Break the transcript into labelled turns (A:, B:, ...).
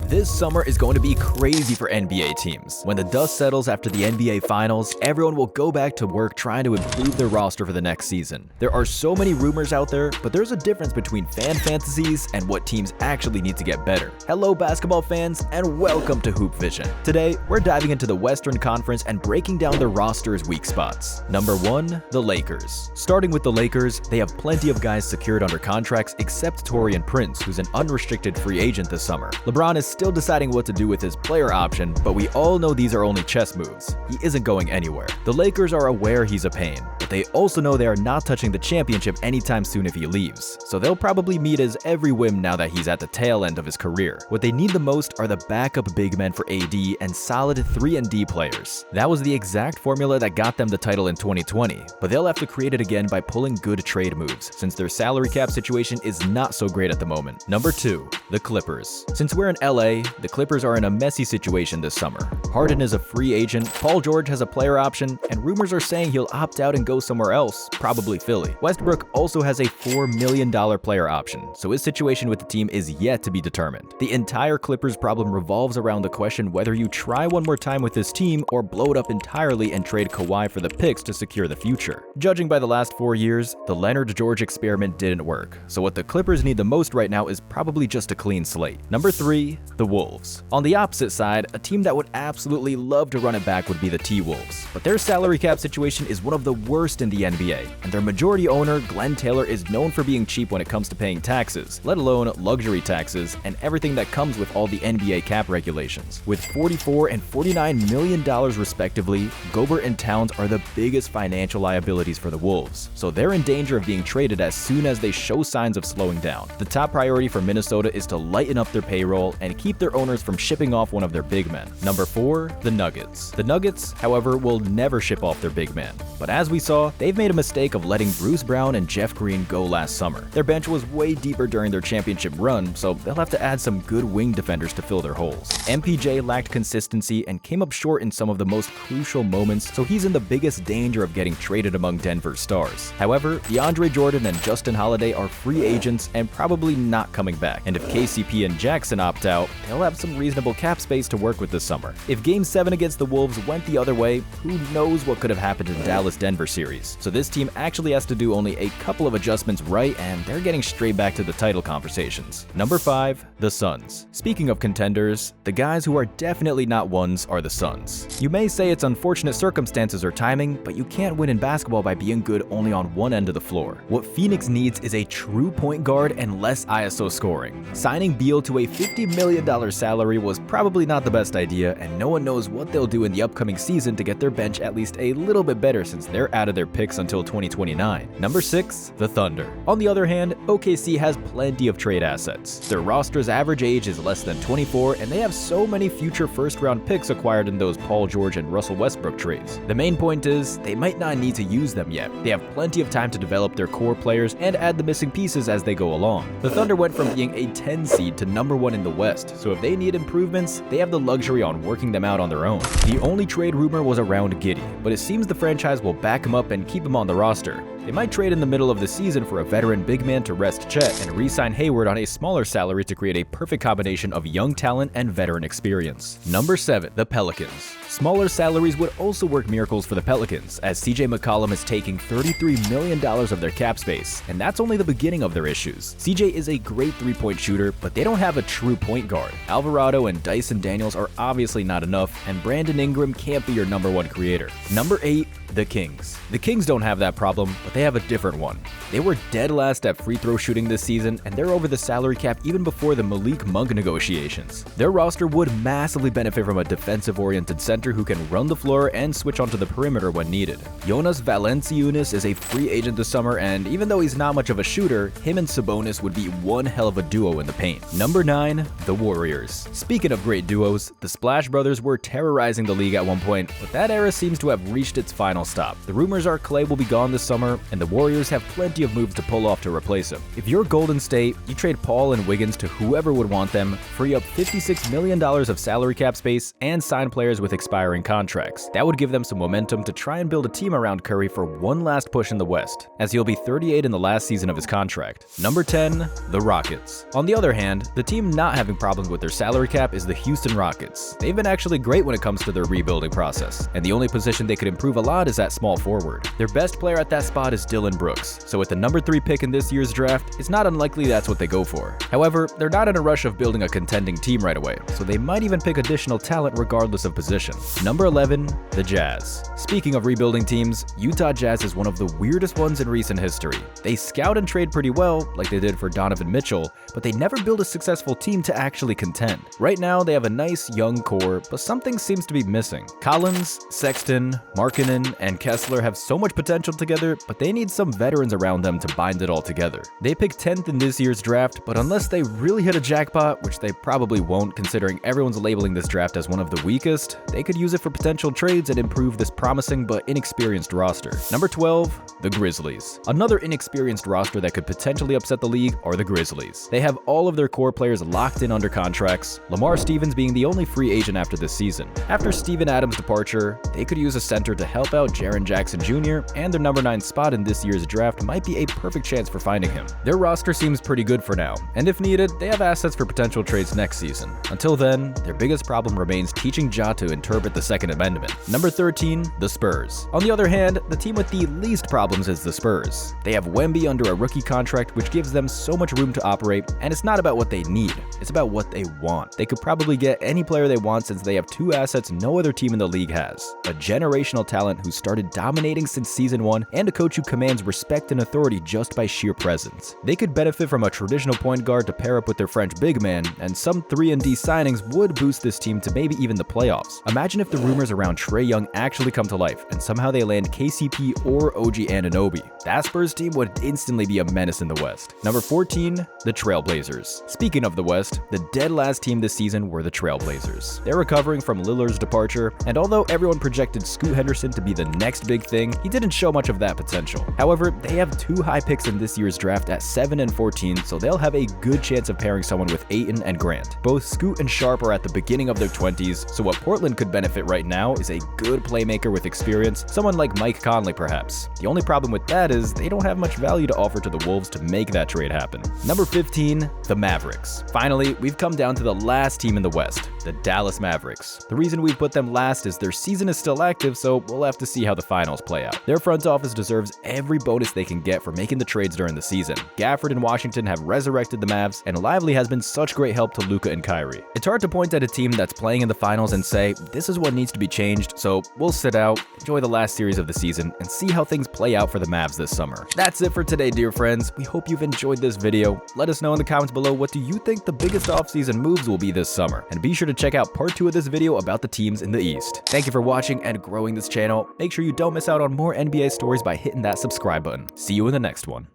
A: This summer is going to be crazy for NBA teams. When the dust settles after the NBA Finals, everyone will go back to work trying to improve their roster for the next season. There are so many rumors out there, but there's a difference between fan fantasies and what teams actually need to get better. Hello basketball fans, and welcome to Hoop Vision. Today, we're diving into the Western Conference and breaking down the roster's weak spots. Number 1, the Lakers. Starting with the Lakers, they have plenty of guys secured under contracts except Taurean Prince, who's an unrestricted free agent this summer. LeBron is still deciding what to do with his player option, but we all know these are only chess moves. He isn't going anywhere. The Lakers are aware he's a pain, but they also know they are not touching the championship anytime soon if he leaves, so they'll probably meet his every whim now that he's at the tail end of his career. What they need the most are the backup big men for AD and solid 3-and-D players. That was the exact formula that got them the title in 2020, but they'll have to create it again by pulling good trade moves, since their salary cap situation is not so great at the moment. Number 2, the Clippers. Since we're in LA, the Clippers are in a messy situation this summer. Harden is a free agent, Paul George has a player option, and rumors are saying he'll opt out and go somewhere else, probably Philly. Westbrook also has a $4 million player option, so his situation with the team is yet to be determined. The entire Clippers problem revolves around the question whether you try one more time with this team or blow it up entirely and trade Kawhi for the picks to secure the future. Judging by the last 4 years, the Leonard George experiment didn't work, so what the Clippers need the most right now is probably just a clean slate. Number 3, the Wolves. On the opposite side, a team that would absolutely love to run it back would be the T-Wolves, but their salary cap situation is one of the worst in the NBA, and their majority owner, Glenn Taylor, is known for being cheap when it comes to paying taxes, let alone luxury taxes and everything that comes with all the NBA cap regulations. With $44 and $49 million respectively, Gobert and Towns are the biggest financial liabilities for the Wolves, so they're in danger of being traded as soon as they show signs of slowing down. The top priority for Minnesota is to lighten up their payroll and keep their owners from shipping off one of their big men. Number 4, the Nuggets. The Nuggets, however, will never ship off their big man, but as we saw, they've made a mistake of letting Bruce Brown and Jeff Green go last summer. Their bench was way deeper during their championship run, so they'll have to add some good wing defenders to fill their holes. MPJ lacked consistency and came up short in some of the most crucial moments, so he's in the biggest danger of getting traded among Denver's stars. However, DeAndre Jordan and Justin Holiday are free agents and probably not coming back, and if KCP and Jackson opt out, they'll have some reasonable cap space to work with this summer. If Game 7 against the Wolves went the other way, who knows what could have happened in the Dallas-Denver series. So this team actually has to do only a couple of adjustments right, and they're getting straight back to the title conversations. Number 5, the Suns. Speaking of contenders, the guys who are definitely not ones are the Suns. You may say it's unfortunate circumstances or timing, but you can't win in basketball by being good only on one end of the floor. What Phoenix needs is a true point guard and less ISO scoring. Signing Beal to a $50 million salary was probably not the best idea, and no one knows what they'll do in the upcoming season to get their bench at least a little bit better since they're out of their picks until 2029. Number 6, the Thunder. On the other hand, OKC has plenty of trade assets. Their roster's average age is less than 24, and they have so many future first-round picks acquired in those Paul George and Russell Westbrook trades. The main point is, they might not need to use them yet. They have plenty of time to develop their core players and add the missing pieces as they go along. The Thunder went from being a 10 seed to number 1 in the West, so if they need improvements, they have the luxury on working them out on their own. The only trade rumor was around Giddey, but it seems the franchise will back him up and keep him on the roster. They might trade in the middle of the season for a veteran big man to rest Chet and re-sign Hayward on a smaller salary to create a perfect combination of young talent and veteran experience. Number 7, the Pelicans. Smaller salaries would also work miracles for the Pelicans, as CJ McCollum is taking $33 million of their cap space, and that's only the beginning of their issues. CJ is a great three-point shooter, but they don't have a true point guard. Alvarado and Dyson Daniels are obviously not enough, and Brandon Ingram can't be your number 1 creator. Number 8, the Kings. The Kings don't have that problem, but they have a different one. They were dead last at free throw shooting this season, and they're over the salary cap even before the Malik Monk negotiations. Their roster would massively benefit from a defensive-oriented center who can run the floor and switch onto the perimeter when needed. Jonas Valanciunas is a free agent this summer, and even though he's not much of a shooter, him and Sabonis would be one hell of a duo in the paint. Number 9, the Warriors. Speaking of great duos, the Splash Brothers were terrorizing the league at one point, but that era seems to have reached its final final stop. The rumors are Klay will be gone this summer, and the Warriors have plenty of moves to pull off to replace him. If you're Golden State, you trade Paul and Wiggins to whoever would want them, free up $56 million of salary cap space, and sign players with expiring contracts. That would give them some momentum to try and build a team around Curry for one last push in the West, as he'll be 38 in the last season of his contract. Number 10, the Rockets. On the other hand, the team not having problems with their salary cap is the Houston Rockets. They've been actually great when it comes to their rebuilding process, and the only position they could improve a lot is at small forward. Their best player at that spot is Dillon Brooks, so with the number 3 pick in this year's draft, it's not unlikely that's what they go for. However, they're not in a rush of building a contending team right away, so they might even pick additional talent regardless of position. Number 11, the Jazz. Speaking of rebuilding teams, Utah Jazz is one of the weirdest ones in recent history. They scout and trade pretty well, like they did for Donovan Mitchell, but they never build a successful team to actually contend. Right now, they have a nice young core, but something seems to be missing. Collins, Sexton, Markkanen, and Kessler have so much potential together, but they need some veterans around them to bind it all together. They picked 10th in this year's draft, but unless they really hit a jackpot, which they probably won't considering everyone's labeling this draft as one of the weakest, they could use it for potential trades and improve this promising but inexperienced roster. Number 12, the Grizzlies. Another inexperienced roster that could potentially upset the league are the Grizzlies. They have all of their core players locked in under contracts, Lamar Stevens being the only free agent after this season. After Steven Adams' departure, they could use a center to help out Jaren Jackson Jr., and their number 9 spot in this year's draft might be a perfect chance for finding him. Their roster seems pretty good for now, and if needed, they have assets for potential trades next season. Until then, their biggest problem remains teaching Ja to interpret the Second Amendment. Number 13, the Spurs. On the other hand, the team with the least problems is the Spurs. They have Wemby under a rookie contract, which gives them so much room to operate, and it's not about what they need, it's about what they want. They could probably get any player they want since they have 2 assets no other team in the league has: a generational talent who started dominating since season 1, and a coach who commands respect and authority just by sheer presence. They could benefit from a traditional point guard to pair up with their French big man, and some 3-and-D signings would boost this team to maybe even the playoffs. Imagine if the rumors around Trae Young actually come to life, and somehow they land KCP or OG Anunoby. That Spurs team would instantly be a menace in the West. Number 14, the Trailblazers. Speaking of the West, the dead last team this season were the Trailblazers. They're recovering from Lillard's departure, and although everyone projected Scoot Henderson to be the next big thing, he didn't show much of that potential. However, they have 2 high picks in this year's draft at 7 and 14, so they'll have a good chance of pairing someone with Ayton and Grant. Both Scoot and Sharp are at the beginning of their 20s, so what Portland could benefit right now is a good playmaker with experience, someone like Mike Conley perhaps. The only problem with that is they don't have much value to offer to the Wolves to make that trade happen. Number 15, the Mavericks. Finally, we've come down to the last team in the West, the Dallas Mavericks. The reason we've put them last is their season is still active, so we'll have to see how the finals play out. Their front office deserves every bonus they can get for making the trades during the season. Gafford and Washington have resurrected the Mavs, and Lively has been such great help to Luka and Kyrie. It's hard to point at a team that's playing in the finals and say, this is what needs to be changed, so we'll sit out, enjoy the last series of the season, and see how things play out for the Mavs this summer. That's it for today, dear friends. We hope you've enjoyed this video. Let us know in the comments below, what do you think the biggest offseason moves will be this summer? And be sure to check out part 2 of this video about the teams in the East. Thank you for watching and growing this channel. Make sure you don't miss out on more NBA stories by hitting that subscribe button. See you in the next one.